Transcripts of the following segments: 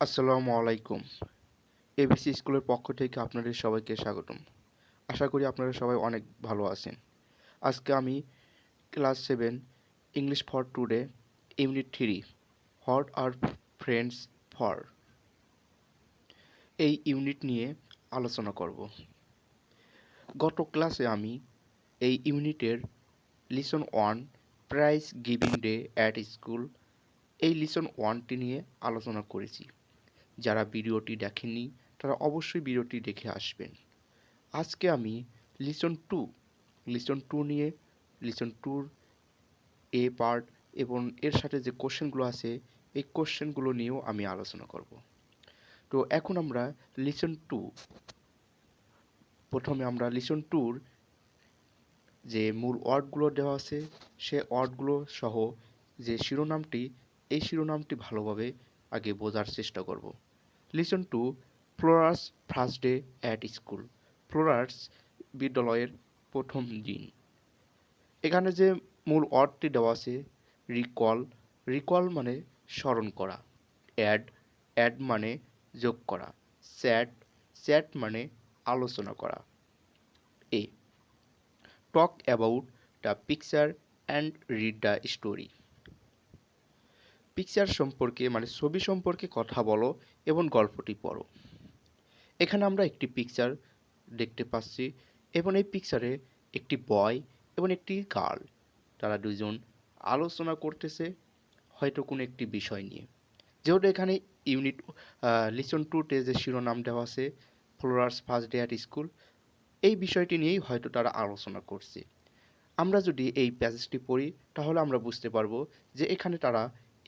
আসসালামু আলাইকুম। এবিসি স্কুলের পক্ষ থেকে আপনাদের সবাইকে স্বাগতম। আশা করি আপনারা সবাই অনেক ভালো আছেন। আজকে আমি class 7 English for today unit 3 what are friends for এই ইউনিট নিয়ে আলোচনা করব। গত ক্লাসে আমি এই ইউনিটের lesson 1 prize giving day at school এই লিসন 1টি নিয়ে আলোচনা করেছি। যারা ভিডিওটি দেখেননি তারা অবশ্যই ভিডিওটি দেখে আসবেন। আজকে আমি লিসন 2 নিয়ে লিসন 2র এ পার্ট এবং এর সাথে যে কোশ্চেনগুলো আছে এই কোশ্চেনগুলো নিয়েও আমি আলোচনা করব। তো এখন আমরা লিসন 2 প্রথমে আমরা লিসন 2র যে মূল ওয়ার্ডগুলো দেওয়া আছে সে ওয়ার্ডগুলো সহ যে শিরোনামটি এই শিরোনামটি ভালোভাবে আগে বোঝার চেষ্টা করব। Lesson 2 Flora's first day at school Flora's বিদ্যালয়ের প্রথম দিন। এখানে যে মূল ওয়ার্ডটি দেওয়া আছে রিকল, রিকল মানে স্মরণ করা, অ্যাড, অ্যাড মানে যোগ করা, স্যাট, স্যাট মানে আলোচনা করা। A talk about the picture and read the story. Picture সম্পর্কে মানে ছবি সম্পর্কে কথা বলো এবং গল্পটি পড়ো। এখানে আমরা একটি পিকচার দেখতে পাচ্ছি এবং এই পিকচারে একটি বয় এবং একটি গার্ল তারা দুজন আলোচনা করতেছে হয়তো কোনো একটি বিষয় নিয়ে। যেহেতু এখানে ইউনিট লিসন 2তে যে শিরোনাম দেওয়া আছে Flora's first day at school এই বিষয়টি নিয়েই হয়তো তারা আলোচনা করছে। আমরা যদি এই প্যাসেজটি পড়ি তাহলে আমরা বুঝতে পারবো যে এখানে তারা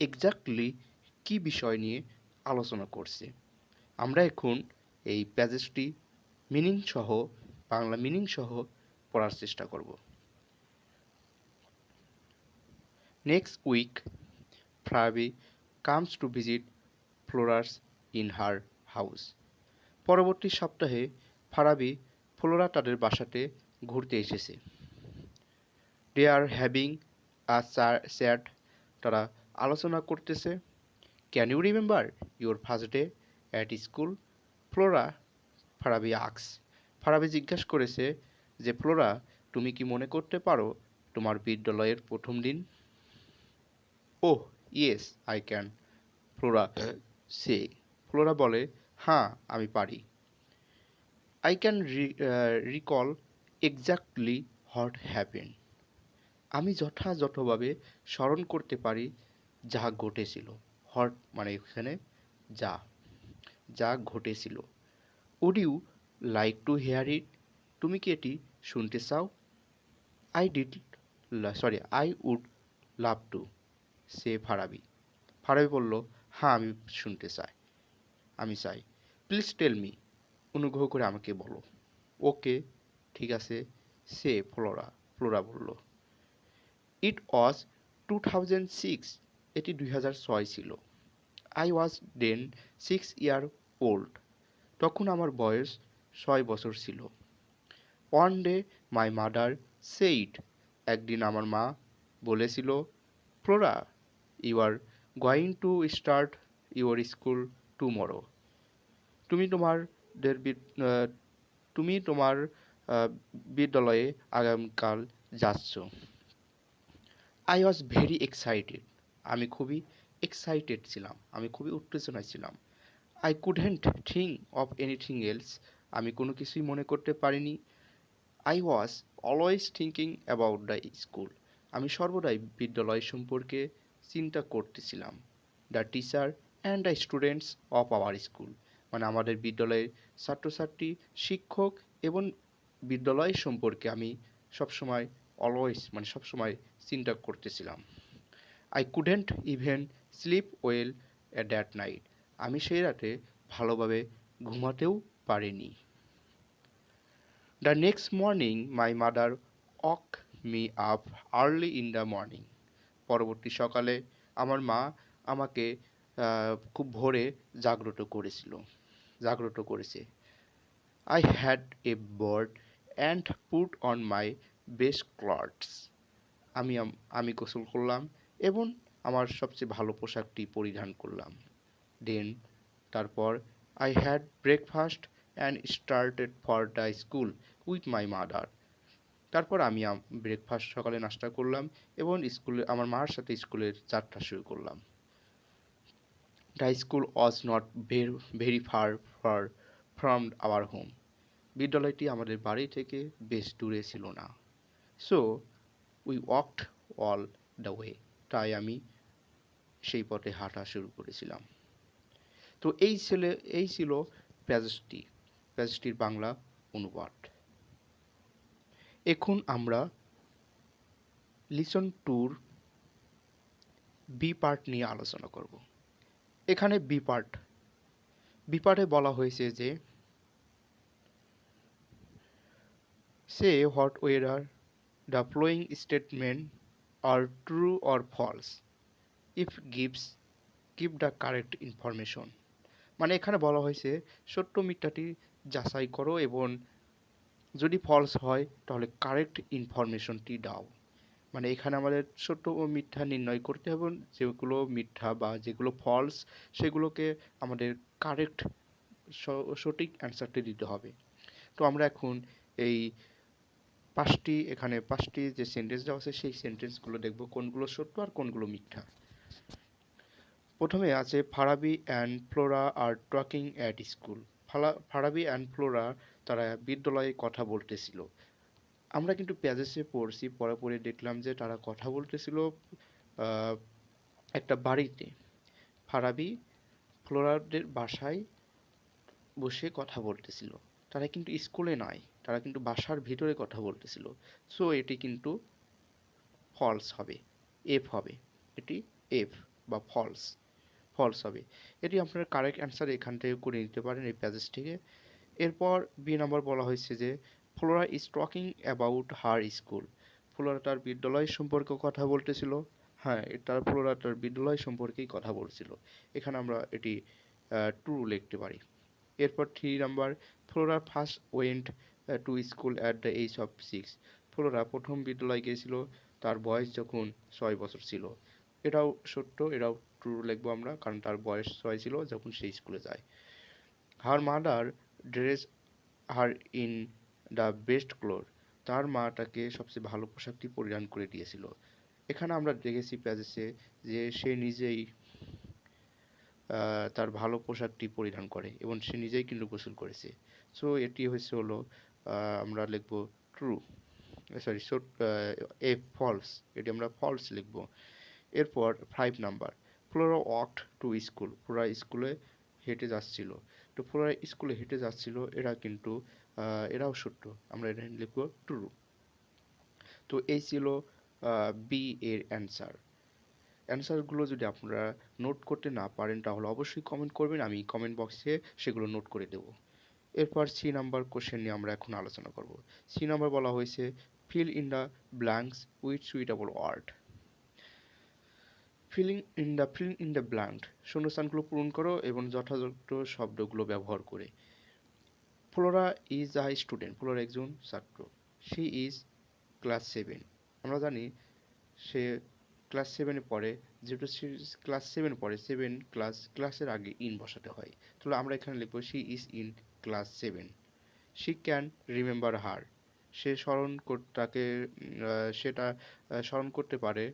এক্স্যাক্টলি কী বিষয় নিয়ে আলোচনা করছে। আমরা এখন এই প্যাসেজটি মিনিং সহ বাংলা মিনিং সহ পড়ার চেষ্টা করব। Next week Farabi comes to visit Flora in her house. পরবর্তী সপ্তাহে ফারাবি ফ্লোরা তাদের বাসাতে ঘুরতে এসেছে। দে আর হ্যাভিং আ চ্যাট, তারা আলোচনা করতেছে। Can you remember your first day at school Flora, Farabi asks. Farabi জিজ্ঞাসা করেছে যে ফ্লোরা তুমি কি মনে করতে পারো তোমার বিদ্যালয়ের প্রথম দিন? Oh yes I can, Flora says, Flora বলে হ্যাঁ আমি পারি। I can recall exactly what happen, আমি যথাযথভাবে স্মরণ করতে পারি যা ঘটেছিল। হোয়াট মানে এখানে যা, যা ঘটেছিল। Would you like to hear it, তুমি কি এটি শুনতে চাও? I did I would love to, says Farabi, Farabi বলল হ্যাঁ আমি শুনতে চাই, আমি চাই। প্লিজ টেল মি, অনুগ্রহ করে আমাকে বলো। ওকে ঠিক আছে, সে ফ্লোরা, ফ্লোরা বলল। ইট ওয়াজ 2006, এটি 2006 ছিল। I was then 6 year old, তখন আমার বয়স 6 বছর ছিল। One day my mother said, একদিন আমার মা বলেছিল Flora you are going to start your school tomorrow, তুমি তোমাদের তুমি তোমার বিদ্যালয়ে আগামীকাল যাচ্ছ। আই ওয়াজ ভেরি এক্সাইটেড, আমি খুবই এক্সাইটেড ছিলাম, আমি খুবই উত্তেজনায় ছিলাম। I couldn't think of anything else, আমি কোনো কিছুই মনে করতে পারিনি। I was always thinking about the school, আমি সর্বদাই বিদ্যালয় সম্পর্কে চিন্তা করতেছিলাম। The teacher and the students of our school, মানে আমাদের বিদ্যালয়ের ছাত্রছাত্রী, শিক্ষক এবং বিদ্যালয় সম্পর্কে আমি সবসময় অলওয়েজ মানে সবসময় চিন্তা করতেছিলাম। I couldn't even sleep well at that night, আমি সেই রাতে ভালোভাবে ঘুমাতেও পারিনি। The next morning my mother woke me up early in the morning, পরবর্তী সকালে আমার মা আমাকে খুব ভোরে জাগ্রত করেছে। I had a bath and put on my best clothes, আমি গোসল করলাম এবং আমার সবচেয়ে ভালো পোশাকটি পরিধান করলাম। দেন তারপর I had breakfast and started for the school with my mother. তারপর আমি ব্রেকফাস্ট সকালে নাস্তা করলাম এবং স্কুলে আমার মার সাথে স্কুলের যাত্রা শুরু করলাম। The school was not very fur for from our home. বিদ্যালয়টি আমাদের বাড়ি থেকে বেশ দূরে ছিল না। So we walked all the way. তাই আমি সেই পথে হাঁটা শুরু করেছিলাম। তো এই ছিল প্যাসেজটির বাংলা অনুবাদ। এখন আমরা লিসন টুর বি পার্ট নিয়ে আলোচনা করব। এখানে বি পার্টে বলা হয়েছে যে সে what whether the following statement are true or false if give the correct information. মানে এখানে বলা হয়েছে সত্য মিথ্যাটি যাচাই করো এবং যদি ফলস হয় তাহলে কারেক্ট ইনফরমেশনটি দাও। মানে এখানে আমাদের সত্য ও মিথ্যা নির্ণয় করতে হবে, যেগুলো মিথ্যা বা যেগুলো ফলস সেগুলোকে আমাদের কারেক্ট সঠিক অ্যান্সারটি দিতে হবে। তো আমরা এখন এই পাঁচটি যে সেন্টেন্স দেওয়া আছে সেই সেন্টেন্সগুলো দেখব কোনগুলো সত্য আর কোনগুলো মিথ্যা। প্রথমে আছে Farabi and Flora are talking at school. Farabi and Flora তারা বিদ্যালয়ে কথা বলতেছিল। আমরা কিন্তু প্যাজেসে পড়ছি, পরে দেখলাম যে তারা কথা বলতেছিল একটা বাড়িতে। ফারাবি ফ্লোরাদের বাসায় বসে কথা বলতেছিল। তারা কিন্তু স্কুলে নয়, তারা কিন্তু বাসার ভিতরে কথা বলতেছিল। সো এটি কিন্তু ফলস হবে, এফ হবে। এটি এফ বা ফলস হবে। এটি আপনার কারেক্ট অ্যান্সার এখান থেকে করে নিতে পারেন এই প্যাসেজ থেকে। এরপর বি নাম্বার বলা হয়েছে যে Flora is talking about her school. Flora তার বিদ্যালয় সম্পর্কে কথা বলতেছিল। হ্যাঁ, ফ্লোরা তার বিদ্যালয় সম্পর্কেই কথা বলছিল। এখানে আমরা এটি ট্রু লিখতে পারি। এরপর 3 number Flora first went to school at the age of 6। ফ্লোরা প্রথম বিদ্যালয়ে গিয়েছিল তার বয়স যখন 6 বছর ছিল। এটাও সত্য, এটাও ট্রু লিখবো আমরা, কারণ তার বয়স 6 ছিল যখন সে স্কুলে যায়। Her mother dress her in the best cloth. তার মা তাকে সবচেয়ে ভালো পোশাকটি পরিধান করে দিয়েছিল। এখানে আমরা দেখেছি প্যাসেজে যে সে নিজেই তার ভালো পোশাকটি পরিধান করে এবং সে নিজেই কিন্তু গোসল করেছে। সো এটি হলো আমরা লিখব ট্রু, সরি এ ফলস, এটি আমরা ফলস লিখব। এরপর 5 number Flora walked to school. Flora স্কুলে হেঁটে যাচ্ছিল। তো ফ্লোরা স্কুলে হেঁটে যাচ্ছিল, এরাও সত্য, আমরা এটা লিখব ট্রু। তো এই ছিল বি এর অ্যান্সারগুলো যদি আপনারা নোট করতে না পারেন তাহলে অবশ্যই কমেন্ট করবেন, আমি কমেন্ট বক্সে সেগুলো নোট করে দেব। এরপর সি নাম্বার কোশ্চেন নিয়ে আমরা এখন আলোচনা করব। সি নাম্বার বলা হয়েছে fill in the blanks with suitable word. Fill in the blank, শূন্যস্থানগুলো পূরণ করো এবং যথাযথ শব্দগুলো ব্যবহার করে। Flora is a student, Flora একজন ছাত্র। শি ইজ ক্লাস 7, আমরা জানি সে ক্লাস 7-এ পড়ে। যেহেতু ক্লাস 7 পড়ে, ক্লাসের আগে ইন বসাতে হয়। তাহলে আমরা এখানে লিখব she is in class 7। She can remember her, সে সেটা স্মরণ করতে পারে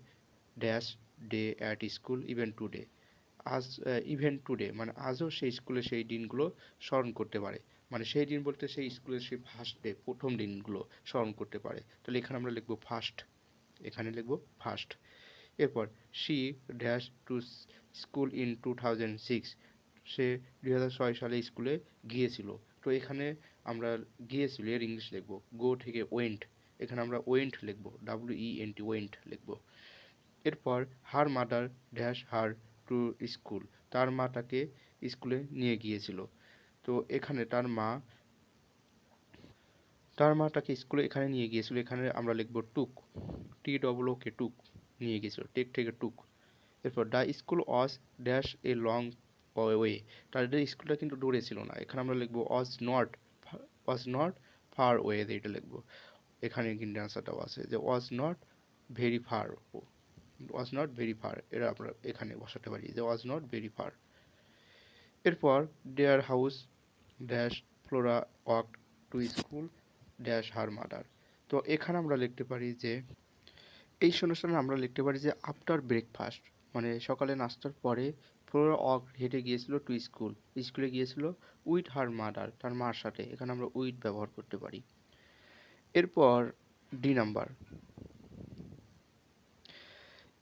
dash day at school even today, মানে আজও সেই স্কুলে সেই দিনগুলো স্মরণ করতে পারে। মানে সেই দিন বলতে সেই স্কুলের সেই ফার্স্ট ডে, প্রথম দিনগুলো স্মরণ করতে পারে। তাহলে এখানে আমরা লিখব ফার্স্ট। এরপর she dash to school in 2006, সে 2006 সালে স্কুলে গিয়েছিল। তো এখানে আমরা গিয়েছিল এর ইংলিশ লিখব গো থেকে ওয়েন্ট, এখানে আমরা ওয়েন্ট লিখব, WENT ওয়েন্ট লিখব। এরপর her mother dash her to school, তার মা তাকে স্কুলে নিয়ে গিয়েছিল। তো এখানে তার মা তাকে স্কুলে এখানে নিয়ে গিয়েছিল, এখানে আমরা লিখব টুক, TOOK টুক, নিয়ে গিয়েছিল, টেক থেকে টুক। এরপর the school was dash a long way, তাদের স্কুলটা কিন্তু দূরে ছিল না, এখানে আমরা লিখব ওয়াজ নট ফার ওয়ে, এটা লিখব। এখানে কিন্তু অ্যান্সারটাও আছে যে ওয়াজ নট ভেরি ফার, এটা আমরা এখানে বসাতে পারি যে ওয়াজ নট ভেরি ফার। এরপর there house dash Flora walk to school dash her mother. তো এখানে আমরা লিখতে পারি যে এই শূন্যস্থানে আমরা লিখতে পারি যে আফটার ব্রেকফাস্ট, মানে সকালে নাস্তার পরে ফ্লোরা ওয়াক হেঁটে গিয়েছিল টু স্কুল, স্কুলে গিয়েছিল উইথ হার মাদার, তার মার সাথে। এখানে আমরা উইথ ব্যবহার করতে পারি। এরপর ডি নাম্বার,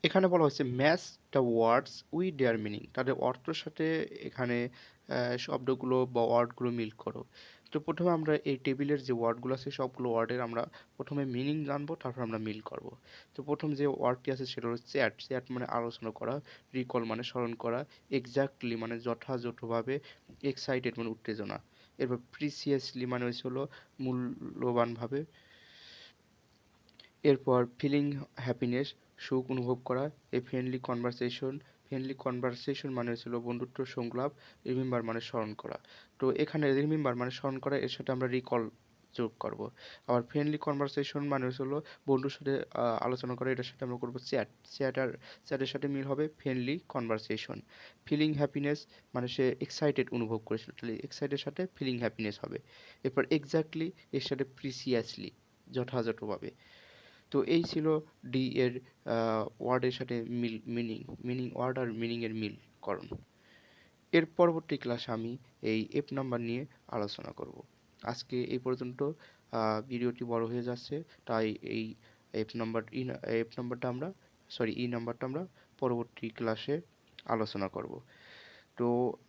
এখানে বলা হচ্ছে match the words with their meaning, তাদের অর্থের সাথে এখানে শব্দগুলো বা ওয়ার্ডগুলো মিল করো। তো প্রথমে আমরা এই টেবিলের যে ওয়ার্ডগুলো আছে সবগুলো ওয়ার্ডের আমরা প্রথমে মিনিং জানবো, তারপর আমরা মিল করব। তো প্রথম যে ওয়ার্ডটি আছে সেটা হচ্ছে চ্যাট, চ্যাট মানে আলোচনা করা, রিকল মানে স্মরণ করা, এক্স্যাক্টলি মানে যথাযথভাবে, এক্সাইটেড মানে উত্তেজনা, এরপর প্রিসিয়াসলি মানে হচ্ছে হলো মূল্যবানভাবে, এরপর ফিলিং হ্যাপিনেস সুখ অনুভব করা, এ ফ্রেন্ডলি কনভারসেশন, ফ্রেন্ডলি কনভারসেশন মানে হচ্ছিল বন্ধুত্ব সংলাপ, রিমেম্বার মানে স্মরণ করা। তো এখানে রিমেম্বার মানে স্মরণ করা, এর সাথে আমরা রিকল যোগ করব। আবার ফ্রেন্ডলি কনভারসেশন মানে হলো বন্ধুর সাথে আলোচনা করা, এটার সাথে আমরা করবো চ্যাট, চ্যাটের সাথে মিল হবে ফ্রেন্ডলি কনভারসেশন। ফিলিং হ্যাপিনেস মানে সে এক্সাইটেড অনুভব করেছিল, তাহলে এক্সাইটের সাথে ফিলিং হ্যাপিনেস হবে। এরপর এক্স্যাক্টলি এর সাথে প্রিসিয়াসলি যথাযথভাবে। তো এই ছিল ডি এর ওয়ার্ডের সাথে মিনিং ওয়ার্ড আর মিনিংয়ের মিলকরণ। এর পরবর্তী ক্লাসে আমি এই এফ নাম্বার নিয়ে আলোচনা করব। আজকে এই পর্যন্ত। ভিডিওটি বড় হয়ে যাচ্ছে, তাই এই এফ নাম্বারটা আমরা ই নাম্বারটা আমরা পরবর্তী ক্লাসে আলোচনা করব। তো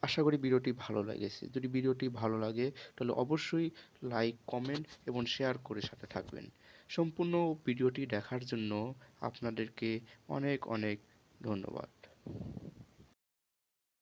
আশা করি ভিডিওটি ভালো লেগেছে। যদি ভিডিওটি ভালো লাগে তাহলে অবশ্যই লাইক, কমেন্ট এবং শেয়ার করে সাথে থাকবেন। সম্পূর্ণ ভিডিওটি দেখার জন্য আপনাদেরকে অনেক অনেক ধন্যবাদ।